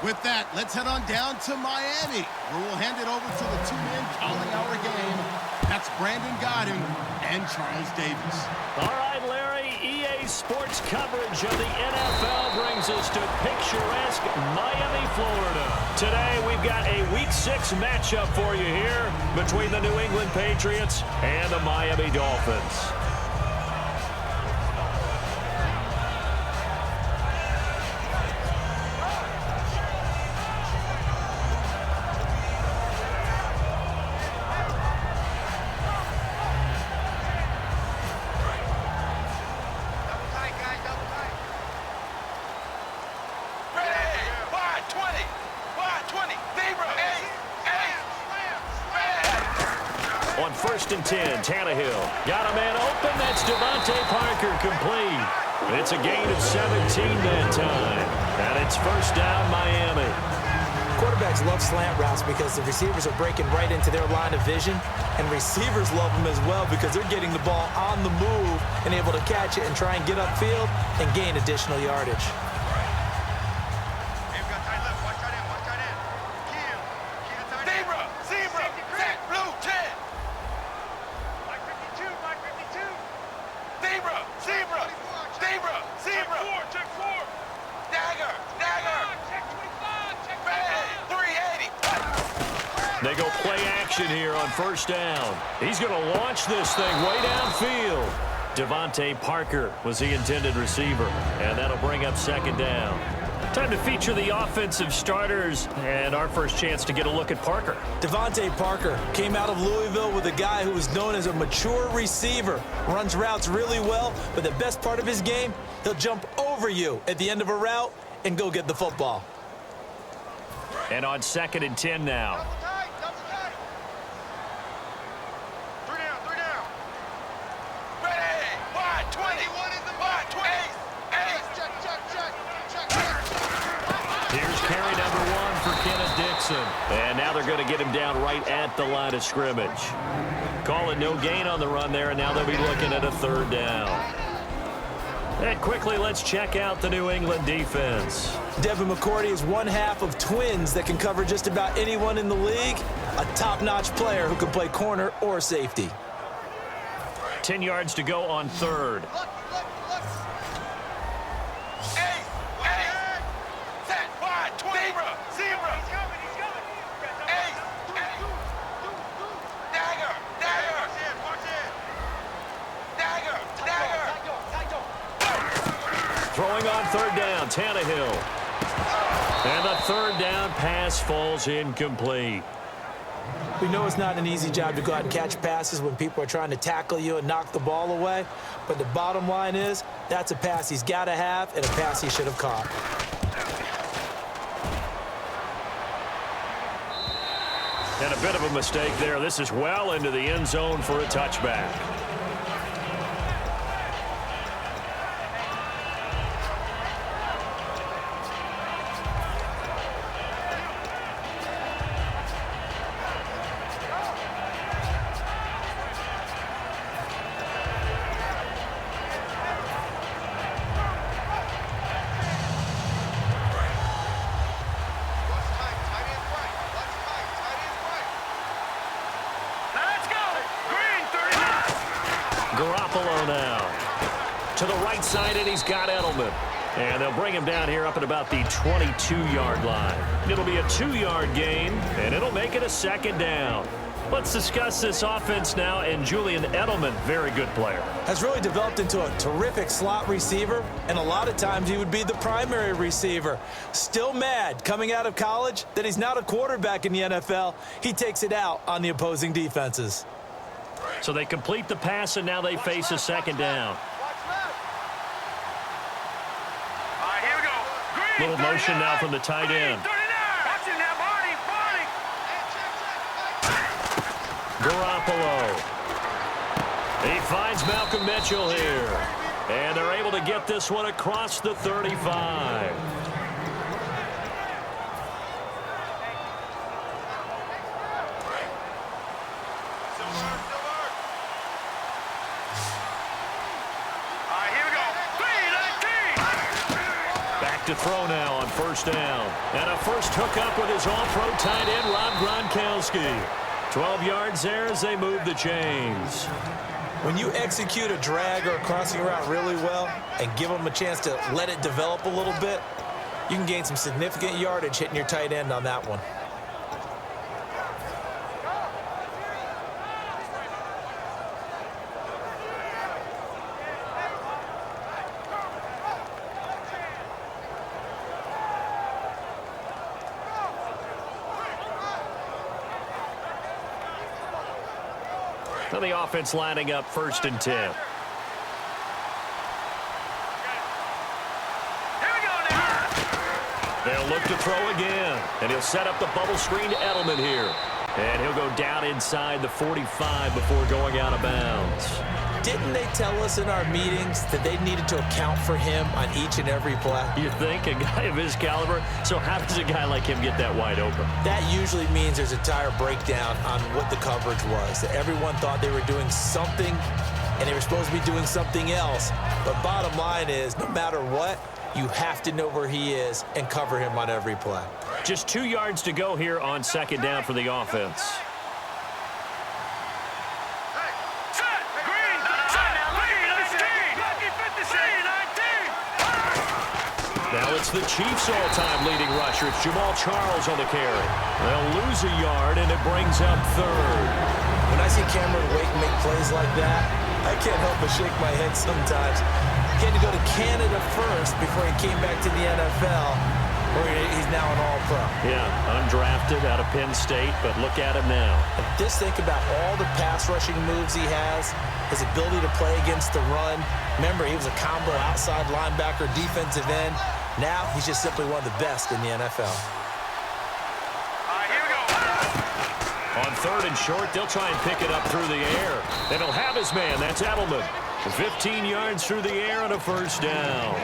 With that, let's head on down to Miami, where we'll hand it over to the two men calling our game. That's Brandon Godding and Charles Davis. All right, Larry, EA Sports coverage of the NFL brings us to picturesque Miami, Florida. Today, we've got a Week 6 matchup for you here between the New England Patriots and the Miami Dolphins. On 1st and 10, Tannehill got a man open. That's Devontae Parker complete. It's a gain of 17 that time. And it's first down, Miami. Quarterbacks love slant routes because the receivers are breaking right into their line of vision, and receivers love them as well because they're getting the ball on the move and able to catch it and try and get upfield and gain additional yardage. They go play action here on first down. He's going to launch this thing way downfield. Devontae Parker was the intended receiver, and that'll bring up second down. Time to feature the offensive starters, and our first chance to get a look at Parker. Devontae Parker came out of Louisville with a guy who was known as a mature receiver. Runs routes really well, but the best part of his game, he'll jump over you at the end of a route and go get the football. And on 2nd and 10 now. And now they're going to get him down right at the line of scrimmage. Call it no gain on the run there, and now they'll be looking at a third down. And quickly, let's check out the New England defense. Devin McCourty is one half of twins that can cover just about anyone in the league. A top-notch player who can play corner or safety. 10 yards to go on third. Throwing on third down, Tannehill. And the third down pass falls incomplete. We know it's not an easy job to go out and catch passes when people are trying to tackle you and knock the ball away. But the bottom line is, that's a pass he's got to have and a pass he should have caught. And a bit of a mistake there. This is well into the end zone for a touchback. To the right side, and he's got Edelman. And they'll bring him down here up at about the 22-yard line. It'll be a 2-yard gain, and it'll make it a second down. Let's discuss this offense now, and Julian Edelman, very good player. Has really developed into a terrific slot receiver, and a lot of times he would be the primary receiver. Still mad coming out of college that he's not a quarterback in the NFL. He takes it out on the opposing defenses. So they complete the pass, and now they face a second down. Little motion now from the tight end. Garoppolo. He finds Malcolm Mitchell here. And they're able to get this one across the 35. to throw now on first down. And a first hookup with his all-pro tight end, Rob Gronkowski. 12 yards there as they move the chains. When you execute a drag or a crossing route really well and give them a chance to let it develop a little bit, you can gain some significant yardage hitting your tight end on that one. And the offense lining up 1st and 10. They'll look to throw again. And he'll set up the bubble screen to Edelman here. And he'll go down inside the 45 before going out of bounds. Didn't they tell us in our meetings that they needed to account for him on each and every play? You think? A guy of his caliber? So how does a guy like him get that wide open? That usually means there's a tire breakdown on what the coverage was. That everyone thought they were doing something, and they were supposed to be doing something else. But bottom line is, no matter what, you have to know where he is and cover him on every play. Just 2 yards to go here on 2nd down for the offense. Now it's the Chiefs' all-time leading rusher. It's Jamal Charles on the carry. They'll lose a yard, and it brings up 3rd. When I see Cameron Wake make plays like that, I can't help but shake my head sometimes. He had to go to Canada first before he came back to the NFL, where he's now an all-pro. Yeah, undrafted out of Penn State, but look at him now. And just think about all the pass-rushing moves he has, his ability to play against the run. Remember, he was a combo outside linebacker, defensive end. Now he's just simply one of the best in the NFL. Here we go. On 3rd and short, they'll try and pick it up through the air. And he'll have his man. That's Edelman. 15 yards through the air on a 1st down.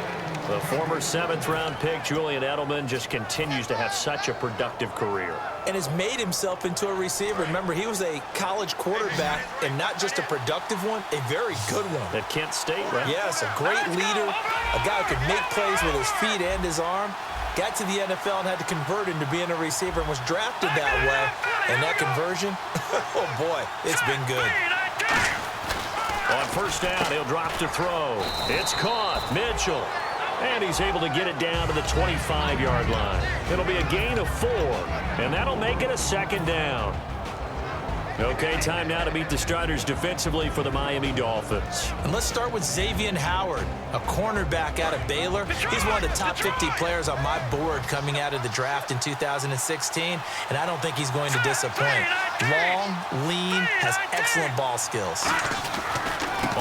The former 7th-round pick, Julian Edelman, just continues to have such a productive career. And has made himself into a receiver. Remember, he was a college quarterback, and not just a productive one, a very good one. At Kent State, right? Yes, a great leader, a guy who could make plays with his feet and his arm. Got to the NFL and had to convert into being a receiver and was drafted that way. And that conversion, oh boy, it's been good. On 1st down, he'll drop to throw. It's caught. Mitchell. And he's able to get it down to the 25-yard line. It'll be a gain of 4, and that'll make it a 2nd down. Okay, time now to meet the starters defensively for the Miami Dolphins. And let's start with Xavier Howard, a cornerback out of Baylor. He's one of the top 50 players on my board coming out of the draft in 2016, and I don't think he's going to disappoint. Long, lean, has excellent ball skills.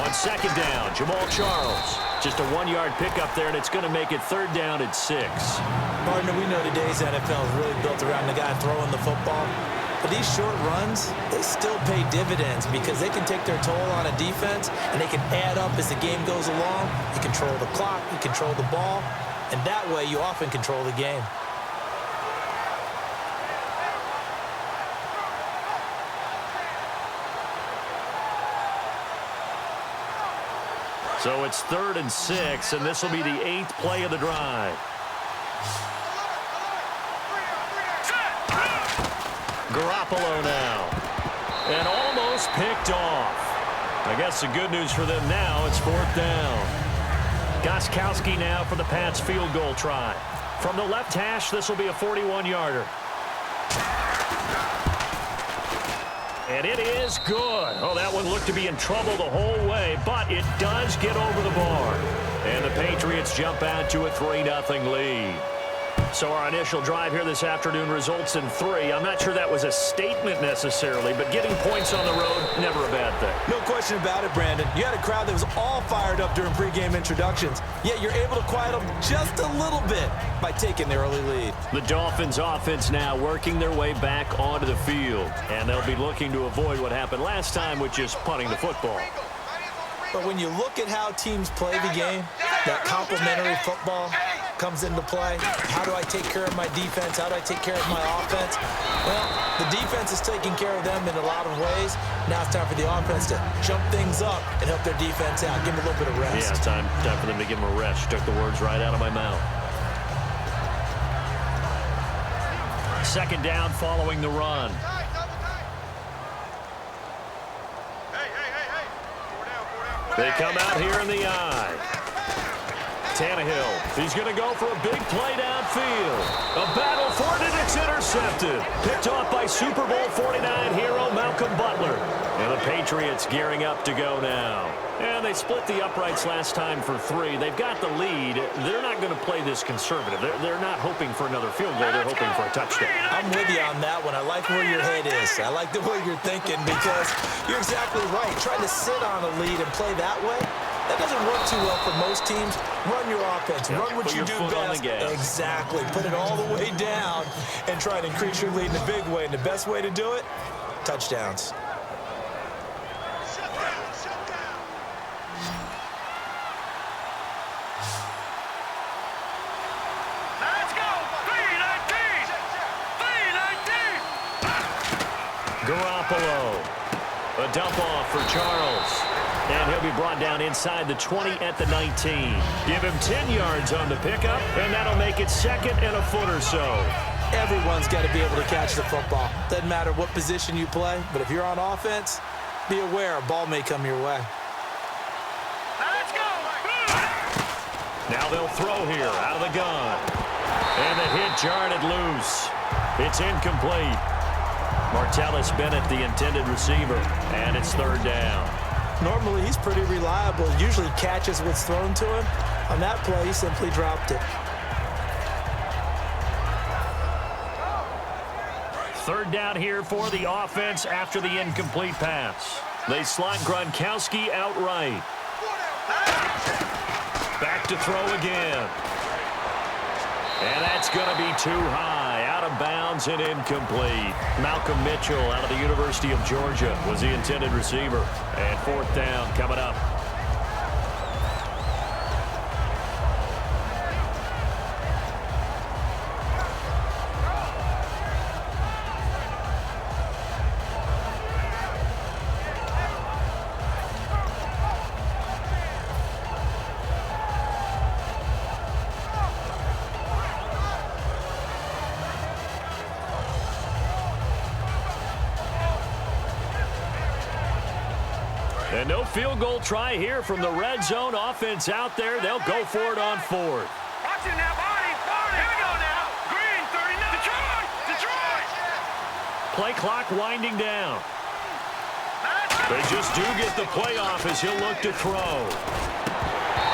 On 2nd down, Jamal Charles. Just a 1-yard pickup there, and it's going to make it 3rd down at 6. Partner, we know today's NFL is really built around the guy throwing the football. But these short runs, they still pay dividends because they can take their toll on a defense, and they can add up as the game goes along. You control the clock, you control the ball, and that way you often control the game. So it's 3rd and 6, and this will be the 8th play of the drive. Garoppolo now. And almost picked off. I guess the good news for them now, it's 4th down. Gostkowski now for the Pats field goal try. From the left hash, this will be a 41-yarder. And it is good. Oh, that one looked to be in trouble the whole way, but it does get over the bar. And the Patriots jump out to a 3-0 lead. So our initial drive here this afternoon results in 3. I'm not sure that was a statement necessarily, but getting points on the road, never a bad thing. No question about it, Brandon. You had a crowd that was all fired up during pregame introductions, yet you're able to quiet them just a little bit by taking the early lead. The Dolphins offense now working their way back onto the field, and they'll be looking to avoid what happened last time, which is punting the football. But when you look at how teams play the game, that complementary football comes into play. How do I take care of my defense? How do I take care of my offense? Well, the defense is taking care of them in a lot of ways. Now it's time for the offense to jump things up and help their defense out. Give them a little bit of rest. Yeah, it's time for them to give them a rest. You took the words right out of my mouth. Second down following the run. They come out here in the eye. Tannehill, he's going to go for a big play downfield. A battle for it, and it's intercepted. Picked off by Super Bowl 49 hero Malcolm Butler. And the Patriots gearing up to go now. And they split the uprights last time for 3. They've got the lead. They're not going to play this conservative. They're not hoping for another field goal. They're hoping for a touchdown. I'm with you on that one. I like where your head is. I like the way you're thinking because you're exactly right. Trying to sit on a lead and play that way, that doesn't work too well for most teams. Run your offense. Run what you do best. Exactly. Put it all the way down and try and increase your lead in a big way. And the best way to do it, touchdowns. Garoppolo. A dump off for Charles. And he'll be brought down inside the 20 at the 19. Give him 10 yards on the pickup, and that'll make it 2nd and a foot or so. Everyone's got to be able to catch the football. Doesn't matter what position you play, but if you're on offense, be aware a ball may come your way. Let's go! Now they'll throw here out of the gun. And the hit jarred it loose. It's incomplete. Martellus Bennett, the intended receiver, and it's 3rd down. Normally, he's pretty reliable. Usually catches what's thrown to him. On that play, he simply dropped it. 3rd down here for the offense after the incomplete pass. They slot Gronkowski outright. Back to throw again. And that's going to be too high, out of bounds and incomplete. Malcolm Mitchell out of the University of Georgia was the intended receiver. And 4th down coming up. And no field goal try here from the red zone offense out there. They'll go for it on 4th. Watch it now, Barney. Here we go now. Green, 39. Detroit! Play clock winding down. They just do get the play off as he'll look to throw.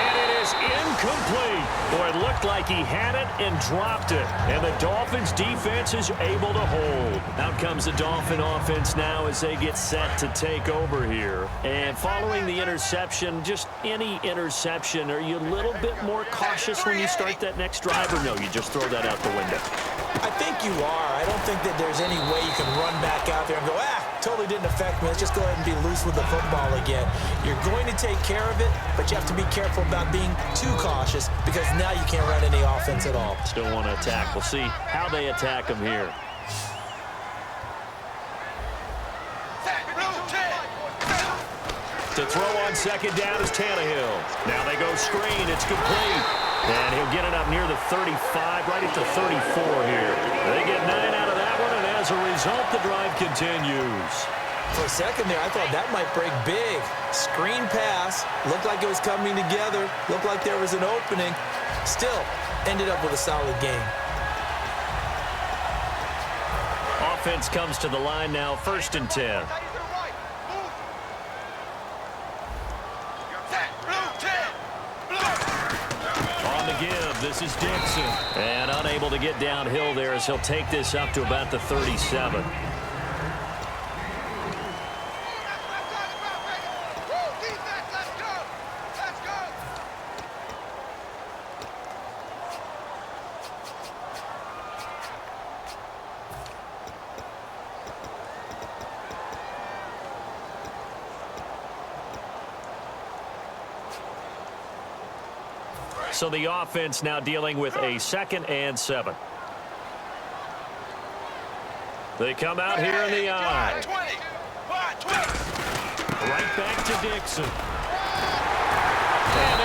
And it is incomplete. Boy, it looked like he had it and dropped it. And the Dolphins defense is able to hold. Out comes the Dolphin offense now as they get set to take over here. And following the interception, just any interception, are you a little bit more cautious when you start that next drive, or no, you just throw that out the window? I think you are. I don't think that there's any way you can run back out there and go, totally didn't affect me. Let's just go ahead and be loose with the football again. You're going to take care of it, but you have to be careful about being too cautious because now you can't run any offense at all. Still want to attack. We'll see how they attack him here. To throw on 2nd down is Tannehill. Now they go screen. It's complete. And he'll get it up near the 35, right at the 34 here. They get 9 out of that one, and as a result, the drive continues. For a second there, I thought that might break big. Screen pass. Looked like it was coming together. Looked like there was an opening. Still, ended up with a solid game. Offense comes to the line now, 1st and 10. On the give, this is Dixon. And unable to get downhill there as he'll take this up to about the 37. So the offense now dealing with a 2nd and 7. They come out here in the eye. Right back to Dixon.